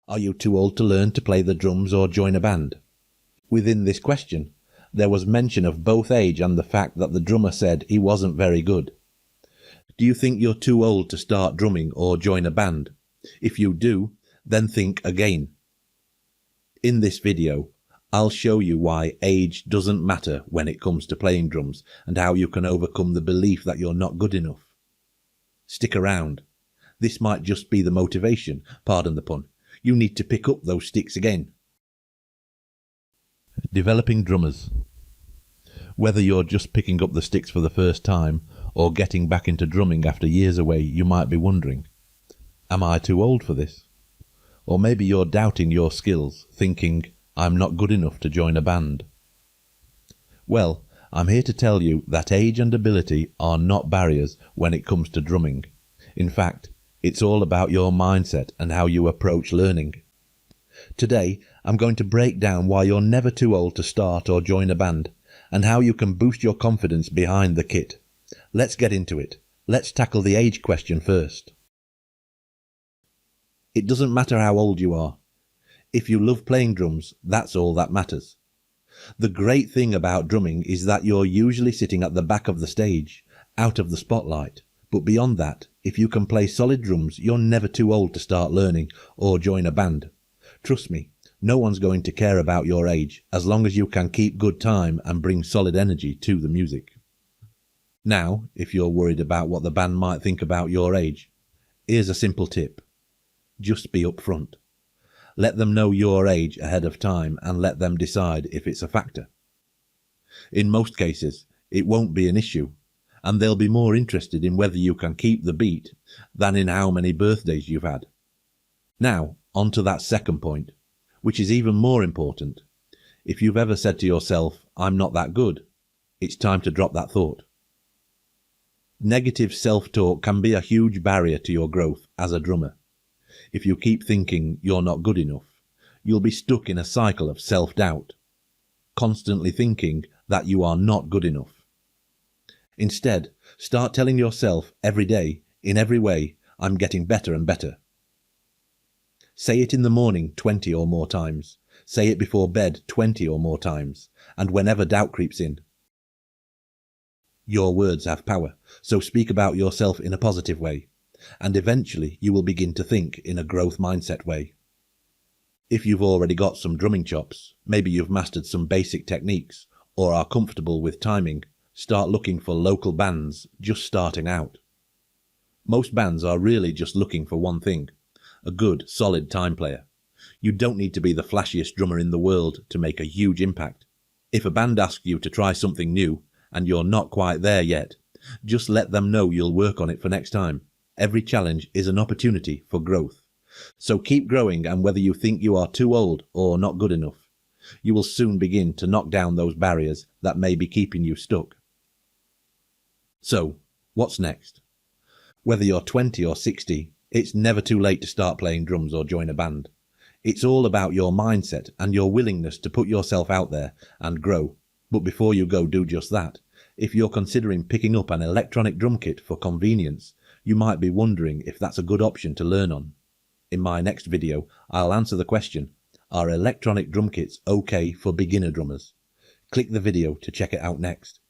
Are you too old to learn to play the drums or join a band? Within this question, there was mention of both age and the fact that the drummer said he wasn't very good. Do you think you're too old to start drumming or join a band? If you do, then think again. In this video, I'll show you why age doesn't matter when it comes to playing drums and how you can overcome the belief that you're not good enough. Stick around. This might just be the motivation, pardon the pun. You need to pick up those sticks again. Developing drummers. Whether you're just picking up the sticks for the first time or getting back into drumming after years away, you might be wondering, am I too old for this? Or maybe you're doubting your skills, thinking, I'm not good enough to join a band. Well, I'm here to tell you that age and ability are not barriers when it comes to drumming. In fact, it's all about your mindset and how you approach learning. Today, I'm going to break down why you're never too old to start or join a band, and how you can boost your confidence behind the kit. Let's get into it. Let's tackle the age question first. It doesn't matter how old you are. If you love playing drums, that's all that matters. The great thing about drumming is that you're usually sitting at the back of the stage, out of the spotlight. But beyond that, if you can play solid drums, you're never too old to start learning or join a band. Trust me, no one's going to care about your age as long as you can keep good time and bring solid energy to the music. Now, if you're worried about what the band might think about your age, here's a simple tip. Just be upfront. Let them know your age ahead of time and let them decide if it's a factor. In most cases, it won't be an issue, and they'll be more interested in whether you can keep the beat than in how many birthdays you've had. Now, on to that second point, which is even more important. If you've ever said to yourself, I'm not that good, it's time to drop that thought. Negative self-talk can be a huge barrier to your growth as a drummer. If you keep thinking you're not good enough, you'll be stuck in a cycle of self-doubt, constantly thinking that you are not good enough. Instead, start telling yourself every day, in every way, I'm getting better and better. Say it in the morning 20 or more times. Say it before bed 20 or more times, and whenever doubt creeps in. Your words have power, so speak about yourself in a positive way, and eventually you will begin to think in a growth mindset way. If you've already got some drumming chops, maybe you've mastered some basic techniques, or are comfortable with timing, start looking for local bands just starting out. Most bands are really just looking for one thing, a good, solid time player. You don't need to be the flashiest drummer in the world to make a huge impact. If a band asks you to try something new, and you're not quite there yet, just let them know you'll work on it for next time. Every challenge is an opportunity for growth. So keep growing, and whether you think you are too old or not good enough, you will soon begin to knock down those barriers that may be keeping you stuck. So, what's next? Whether you're 20 or 60, it's never too late to start playing drums or join a band. It's all about your mindset and your willingness to put yourself out there and grow. But before you go do just that, if you're considering picking up an electronic drum kit for convenience, you might be wondering if that's a good option to learn on. In my next video, I'll answer the question, are electronic drum kits okay for beginner drummers? Click the video to check it out next.